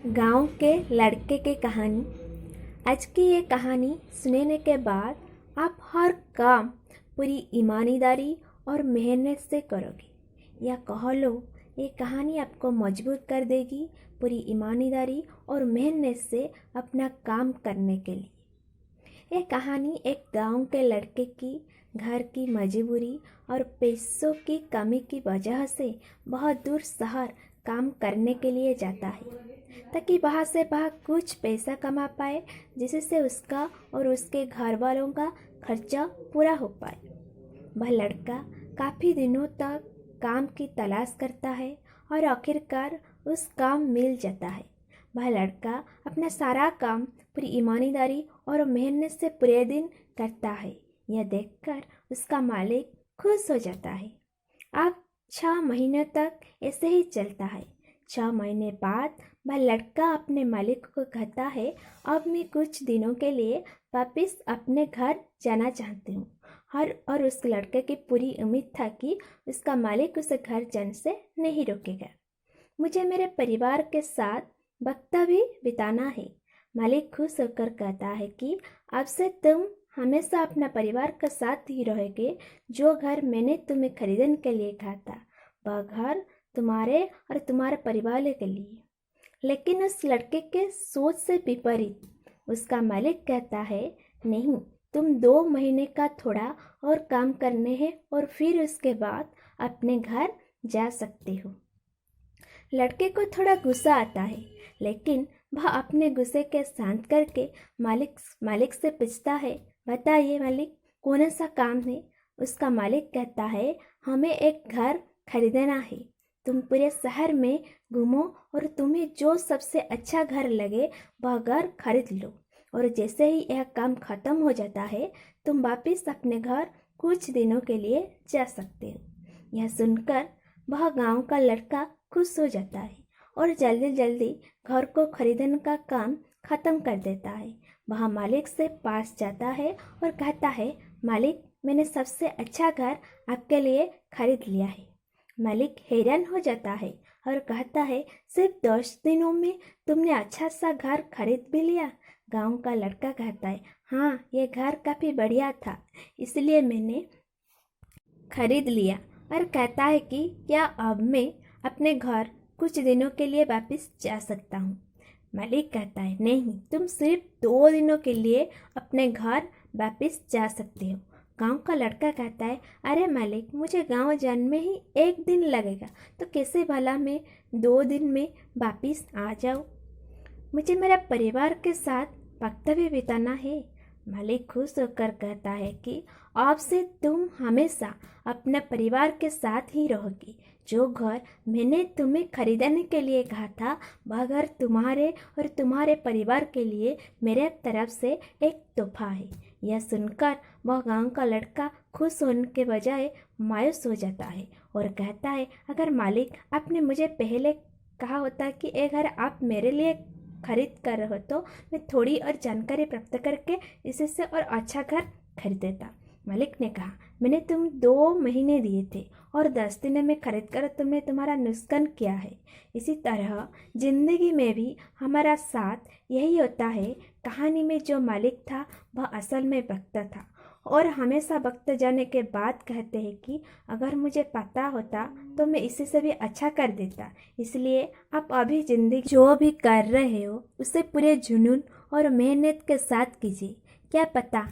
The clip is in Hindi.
गांव के लड़के की कहानी। आज की ये कहानी सुनने के बाद आप हर काम पूरी ईमानदारी और मेहनत से करोगे, या कह लो ये कहानी आपको मजबूत कर देगी पूरी ईमानदारी और मेहनत से अपना काम करने के लिए। ये कहानी एक गांव के लड़के की घर की मजबूरी और पैसों की कमी की वजह से बहुत दूर शहर काम करने के लिए जाता है, ताकि वहाँ से वह कुछ पैसा कमा पाए, जिससे उसका और उसके घर वालों का खर्चा पूरा हो पाए। वह लड़का काफ़ी दिनों तक काम की तलाश करता है और आखिरकार उस काम मिल जाता है। वह लड़का अपना सारा काम पूरी ईमानदारी और मेहनत से पूरे दिन करता है। यह देखकर उसका मालिक खुश हो जाता है। अब 6 महीने तक ऐसे ही चलता है। 6 महीने बाद वह लड़का अपने मालिक को कहता है, अब मैं कुछ दिनों के लिए वापस अपने घर जाना चाहती हूँ। और उस लड़के की पूरी उम्मीद था कि उसका मालिक उसे घर जाने से नहीं रोकेगा। मुझे मेरे परिवार के साथ वक्त भी बिताना है। मालिक खुश होकर कहता है कि अब से तुम हमेशा अपना परिवार के साथ ही रहोगे। जो घर मैंने तुम्हें खरीदने के लिए कहा था, वह घर तुम्हारे और तुम्हारे परिवार के लिए। लेकिन उस लड़के के सोच से विपरीत उसका मालिक कहता है, नहीं, तुम 2 महीने का थोड़ा और काम करने हैं और फिर उसके बाद अपने घर जा सकते हो। लड़के को थोड़ा गुस्सा आता है, लेकिन वह अपने गुस्से के शांत करके मालिक से पूछता है, बताइए मालिक, कौन सा काम है। उसका मालिक कहता है, हमें एक घर खरीदना है। तुम पूरे शहर में घूमो और तुम्हें जो सबसे अच्छा घर लगे वह घर खरीद लो, और जैसे ही यह काम खत्म हो जाता है तुम वापस अपने घर कुछ दिनों के लिए जा सकते हो। यह सुनकर वह गांव का लड़का खुश हो जाता है और जल्दी जल्दी घर को खरीदने का काम खत्म कर देता है। वह मालिक से पास जाता है और कहता है, मालिक, मैंने सबसे अच्छा घर आपके लिए खरीद लिया है। मालिक हैरान हो जाता है और कहता है, सिर्फ 10 दिनों में तुमने अच्छा सा घर खरीद भी लिया। गांव का लड़का कहता है, हाँ, ये घर काफ़ी बढ़िया था, इसलिए मैंने खरीद लिया। और कहता है कि क्या अब मैं अपने घर कुछ दिनों के लिए वापस जा सकता हूँ। मालिक कहता है, नहीं, तुम सिर्फ 2 दिनों के लिए अपने घर वापस जा सकते हो। गांव का लड़का कहता है, अरे मालिक, मुझे गांव जाने में ही 1 दिन लगेगा, तो कैसे भला मैं 2 दिन में वापस आ जाऊँ। मुझे मेरा परिवार के साथ वक्त भी बिताना है। मालिक खुश होकर कहता है कि अब से तुम हमेशा अपने परिवार के साथ ही रहोगी। जो घर मैंने तुम्हें खरीदने के लिए कहा था, वह घर तुम्हारे और तुम्हारे परिवार के लिए मेरे तरफ से एक तोहफा है। यह सुनकर वह गांव का लड़का खुश होने के बजाय मायूस हो जाता है और कहता है, अगर मालिक, आपने मुझे पहले कहा होता कि ये घर आप मेरे लिए खरीद कर रहे हो, तो मैं थोड़ी और जानकारी प्राप्त करके इसी से और अच्छा घर खरीद देता। मालिक ने कहा, मैंने तुम 2 महीने दिए थे और 10 दिन में खरीद कर तुमने तुम्हारा नुकसान किया है। इसी तरह जिंदगी में भी हमारा साथ यही होता है। कहानी में जो मालिक था वह असल में वक्त था, और हमेशा वक्त जाने के बाद कहते हैं कि अगर मुझे पता होता तो मैं इसी से भी अच्छा कर देता। इसलिए आप अभी ज़िंदगी जो भी कर रहे हो उसे पूरे जुनून और मेहनत के साथ कीजिए। क्या पता